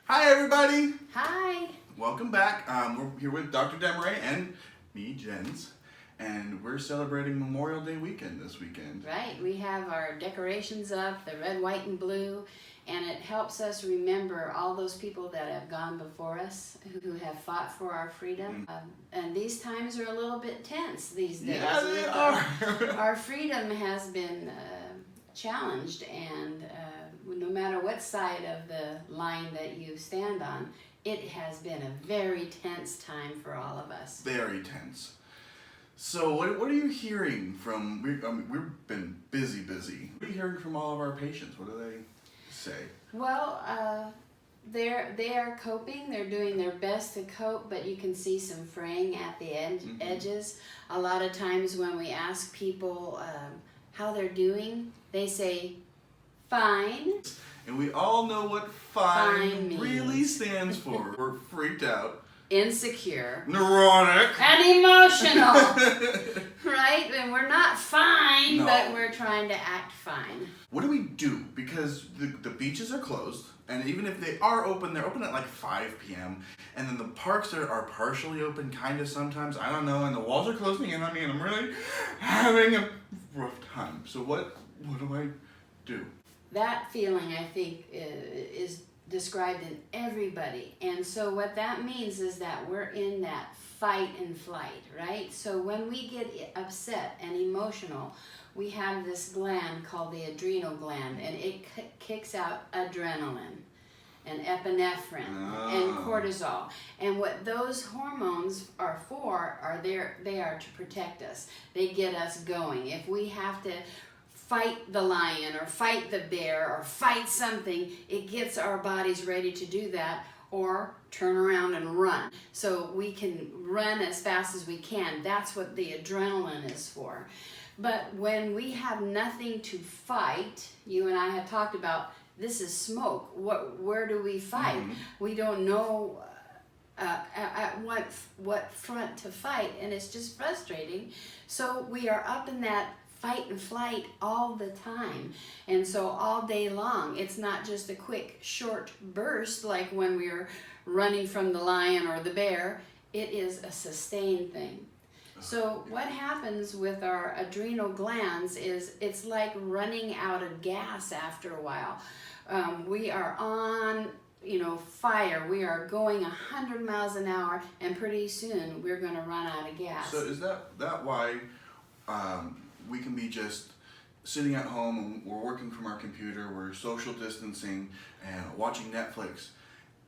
Hi, everybody. Hi. Welcome back. We're here with Dr. Desmarais and me, Jens, and we're celebrating Memorial Day weekend this weekend. Right, we have our decorations up, the red, white, and blue, and it helps us remember all those people that have gone before us, who have fought for our freedom. And these times are a little bit tense these days. Yeah, they are. Our freedom has been challenged, and no matter what side of the line that you stand on, it has been a very tense time for all of us. Very tense. So what are you hearing from, we've been busy. What are you hearing from all of our patients? What do they say? Well, they are coping. They're doing their best to cope, but you can see some fraying at the edges. A lot of times when we ask people how they're doing, they say, fine. And we all know what fine means. really stands for. We're freaked out. Insecure. Neurotic. And emotional. Right? And we're not fine, No. but we're trying to act fine. What do we do? Because the beaches are closed, and even if they are open, they're open at like 5 p.m. And then the parks are partially open, kind of sometimes. I don't know, and the walls are closing in on me, and I'm really having a rough time. So what do I do? That feeling, I think, is described in everybody. And so what that means is that we're in that fight and flight, right? So when we get upset and emotional, we have this gland called the adrenal gland, and it kicks out adrenaline and epinephrine and cortisol. And what those hormones are for they are to protect us. They get us going. If we have to fight the lion or fight the bear or fight something, it gets our bodies ready to do that, or turn around and run. So we can run as fast as we can. That's what the adrenaline is for. But when we have nothing to fight, you and I have talked about, this is smoke. Where do we fight? We don't know at what front to fight, and it's just frustrating. So we are up in that fight and flight all the time, and so all day long. It's not just a quick short burst like when we're running from the lion or the bear. It is a sustained thing. So what happens with our adrenal glands is it's like running out of gas after a while. We are on fire. We are going 100 miles an hour, and pretty soon we're going to run out of gas. So is that why we can be just sitting at home and we're working from our computer, we're social distancing and watching Netflix,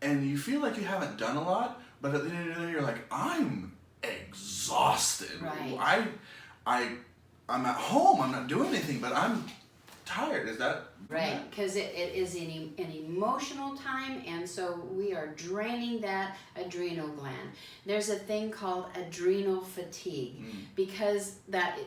and you feel like you haven't done a lot, but at the end of the day you're like, I'm exhausted. Right. I'm at home, I'm not doing anything, but I'm tired. Is that right? Because it is an emotional time, and so we are draining that adrenal gland. There's a thing called adrenal fatigue, because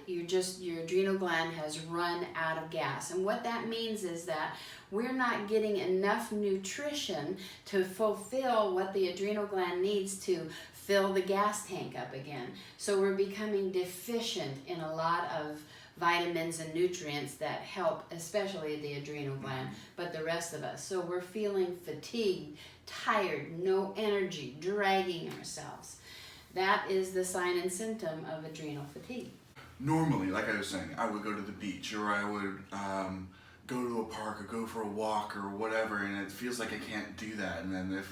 your adrenal gland has run out of gas. And what that means is that we're not getting enough nutrition to fulfill what the adrenal gland needs to fill the gas tank up again. So we're becoming deficient in a lot of vitamins and nutrients that help, especially the adrenal gland, but the rest of us. So we're feeling fatigued, tired, no energy, dragging ourselves. That is the sign and symptom of adrenal fatigue. Normally, like I was saying, I would go to the beach, or I would go to a park or go for a walk or whatever, and it feels like I can't do that. And then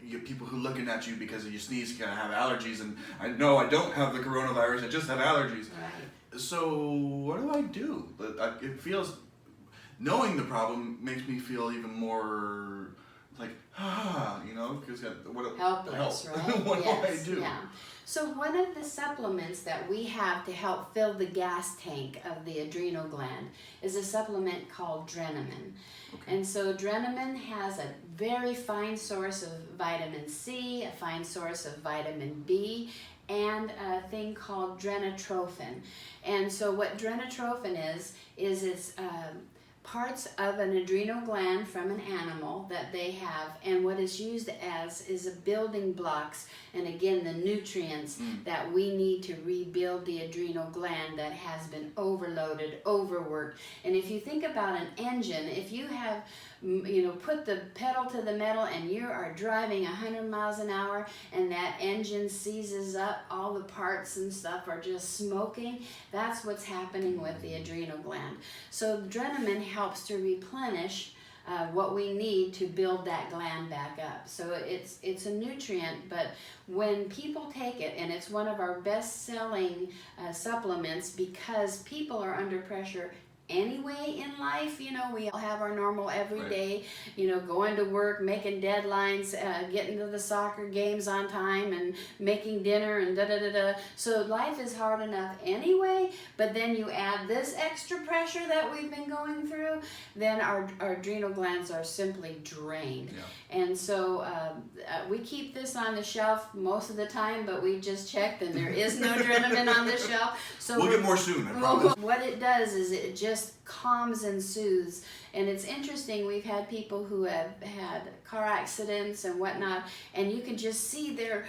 you get people who are looking at you because you sneeze, you gotta have allergies, and I know I don't have the coronavirus, I just have allergies. Right. So what do I do? It feels, knowing the problem makes me feel even more like, because helpless, right? What do I do? Yeah. So one of the supplements that we have to help fill the gas tank of the adrenal gland is a supplement called Drenamin. Okay. And so Drenamin has a very fine source of vitamin C, a fine source of vitamin B, and a thing called drenatrophin. And so what drenatrophin is it's parts of an adrenal gland from an animal that they have, and what it's used as is a building blocks, and again the nutrients that we need to rebuild the adrenal gland that has been overloaded, overworked. And if you think about an engine, if you have put the pedal to the metal and you are driving 100 miles an hour and that engine seizes up, all the parts and stuff are just smoking, that's what's happening with the adrenal gland. So Drenamine helps to replenish what we need to build that gland back up. So it's a nutrient, but when people take it, and it's one of our best-selling supplements because people are under pressure anyway in life. We all have our normal everyday, going to work, making deadlines, getting to the soccer games on time, and making dinner, and da-da-da-da. So life is hard enough anyway, but then you add this extra pressure that we've been going through, then our adrenal glands are simply drained. Yeah. And so we keep this on the shelf most of the time, but we just checked and there is no Drenamine on the shelf. So we'll get more soon, I promise. What it does is it just calms and soothes. And it's interesting, we've had people who have had car accidents and whatnot, and you can just see their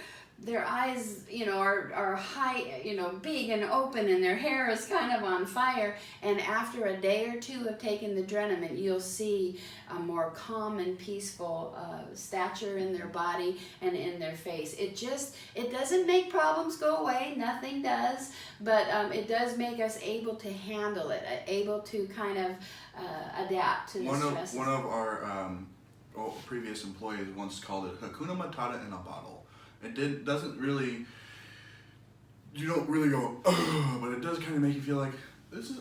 eyes, are high, big and open, and their hair is kind of on fire. And after a day or two of taking the Drenamine, you'll see a more calm and peaceful stature in their body and in their face. It doesn't make problems go away, nothing does, but it does make us able to handle it, able to kind of adapt to the stresses. One of our previous employees once called it Hakuna Matata in a bottle. It doesn't really, you don't really go, ugh, but it does kind of make you feel like,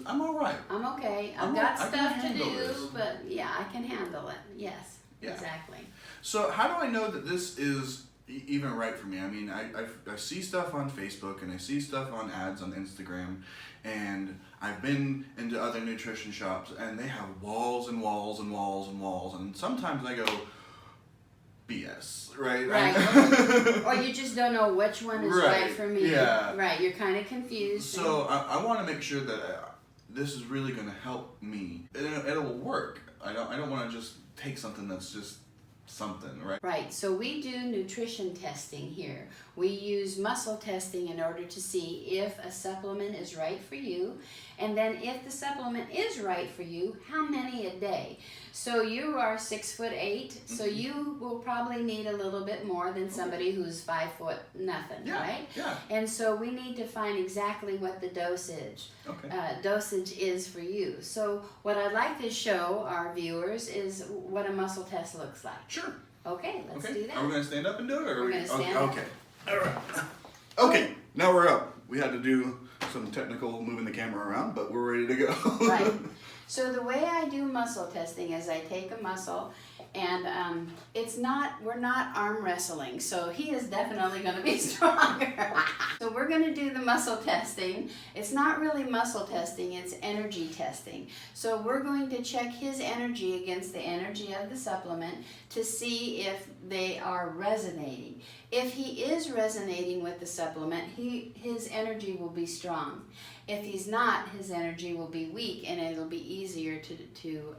I'm all right. I'm okay. I've got stuff to do, but yeah, I can handle it. Yes, yeah. Exactly. So how do I know that this is even right for me? I mean, I see stuff on Facebook and I see stuff on ads on Instagram, and I've been into other nutrition shops and they have walls and walls and walls and walls, and sometimes I go, BS, right? Right. Or you just don't know which one is right for me. Yeah. Right, you're kind of confused. So I want to make sure that this is really going to help me. It'll work. I don't want to just take something that's just something, right? Right, so we do nutrition testing here. We use muscle testing in order to see if a supplement is right for you, and then if the supplement is right for you, how many a day. So you are 6'8", so you will probably need a little bit more than somebody who's 5 foot nothing, right? Yeah. And so we need to find exactly what the dosage is for you. So what I'd like to show our viewers is what a muscle test looks like. Sure. Okay, let's do that. Are we going to stand up and do it? Or we're going to stand up. Okay. All right. Okay, now we're up. We had to do some technical moving the camera around, but we're ready to go. Right. So the way I do muscle testing is I take a muscle, and we're not arm wrestling, so he is definitely going to be stronger. So we're going to do the muscle testing. It's not really muscle testing, it's energy testing. So we're going to check his energy against the energy of the supplement to see if they are resonating. If he is resonating with the supplement, his energy will be strong. If he's not, his energy will be weak, and it'll be easier to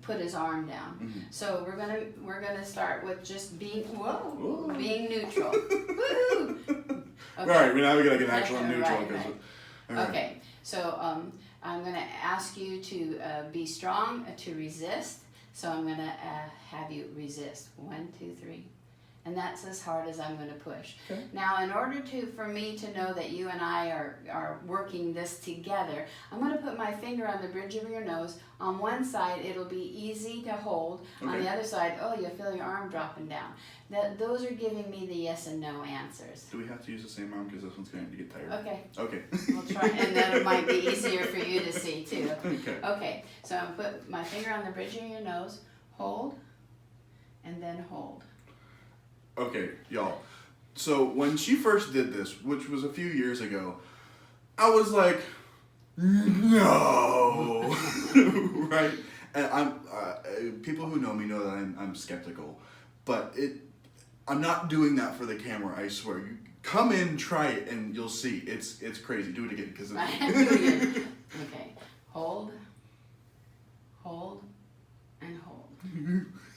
put his arm down. Mm-hmm. So we're gonna start with just being being neutral. Woo! Okay. All right, now we gotta get actual neutral. Right. Okay, so I'm gonna ask you to be strong, to resist. So I'm gonna have you resist. 1, 2, 3. And that's as hard as I'm going to push. Okay. Now, in order for me to know that you and I are working this together, I'm going to put my finger on the bridge of your nose. On one side, it'll be easy to hold. Okay. On the other side, you'll feel your arm dropping down. Those are giving me the yes and no answers. Do we have to use the same arm because this one's going to get tired? Okay. Okay. We'll try, and then it might be easier for you to see too. Okay. Okay. So I'm going to put my finger on the bridge of your nose, hold, and then hold. Okay, y'all. So when she first did this, which was a few years ago, I was like, no, right? And people who know me know that I'm skeptical, but I'm not doing that for the camera. I swear. You come in, try it, and you'll see. It's crazy. Do it again, because okay. Hold. hold, and hold.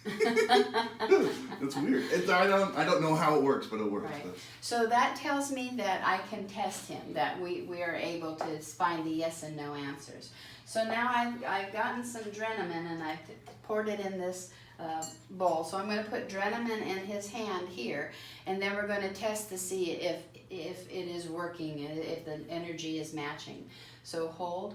That's weird. I don't know how it works, but it works. Right. So that tells me that I can test him, that we are able to find the yes and no answers. So now I've gotten some Drenamin and I've poured it in this bowl. So I'm going to put Drenamin in his hand here, and then we're going to test to see if it is working, if the energy is matching. So hold.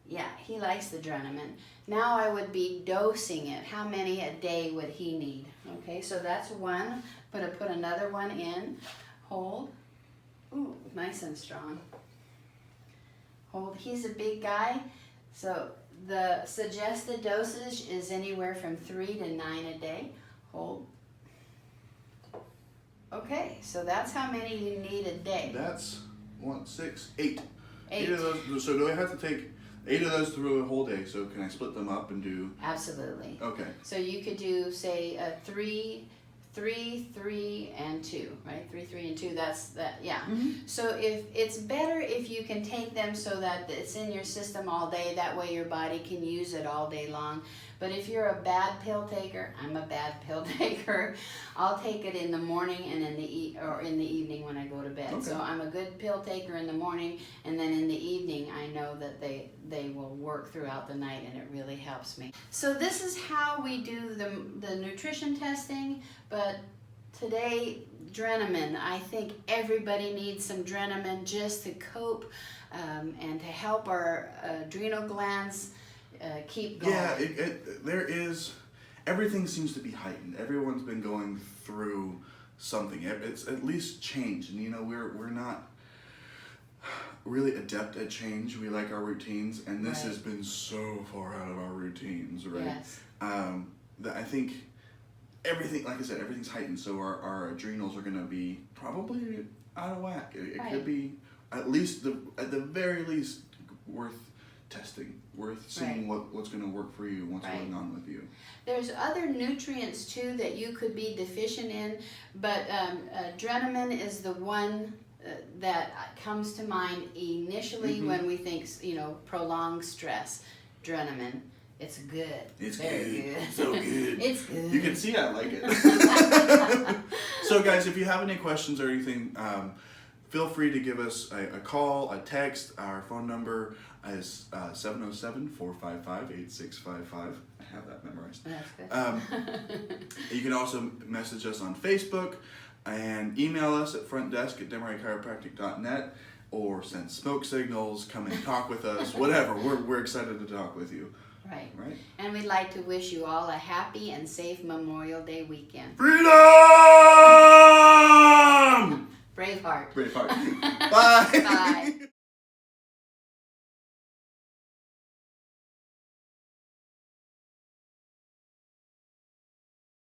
Yeah, he likes the Drenamin. Now I would be dosing it. How many a day would he need? Okay, so that's one. Put another one in. Hold. Ooh, nice and strong. Hold. He's a big guy, so the suggested dosage is anywhere from 3 to 9 a day. Hold. Okay, so that's how many you need a day. That's 1, 6, 8. 8 of those. So do I have to take 8 of those through a whole day? So can I split them up and do? Absolutely. Okay. So you could do, say, 3, 3, and 2, right? 3, 3, and 2. That's that. Yeah. Mm-hmm. So if it's better if you can take them so that it's in your system all day. That way your body can use it all day long. But if you're a bad pill taker, I'm a bad pill taker. I'll take it in the morning and in the evening when I go to bed. Okay. So I'm a good pill taker in the morning, and then in the evening I know that they will work throughout the night, and it really helps me. So this is how we do the nutrition testing. But today, Drenamin. I think everybody needs some Drenamin just to cope and to help our adrenal glands keep going. Yeah, there is, everything seems to be heightened. Everyone's been going through something. It's at least change, and you know we're not really adept at change. We like our routines, and this has been so far out of our routines, right? Yes. That I think everything, like I said, everything's heightened. So our adrenals are going to be probably out of whack. It could be at the very least worth testing, worth seeing what's going to work for you, what's going on with you. There's other nutrients too that you could be deficient in, but Drenamin is the one that comes to mind initially when we think, prolonged stress. Drenamin. It's good. It's very good. So good. It's good. You can see I like it. So guys, if you have any questions or anything, feel free to give us a call, a text. Our phone number is 707-455-8655. I have that memorized. That's good. You can also message us on Facebook and email us at frontdesk@demariechiropractic.net, or send smoke signals, come and talk with us, whatever. We're excited to talk with you. Right. Right. And we'd like to wish you all a happy and safe Memorial Day weekend. Freedom! Braveheart. Braveheart. Bye. Bye.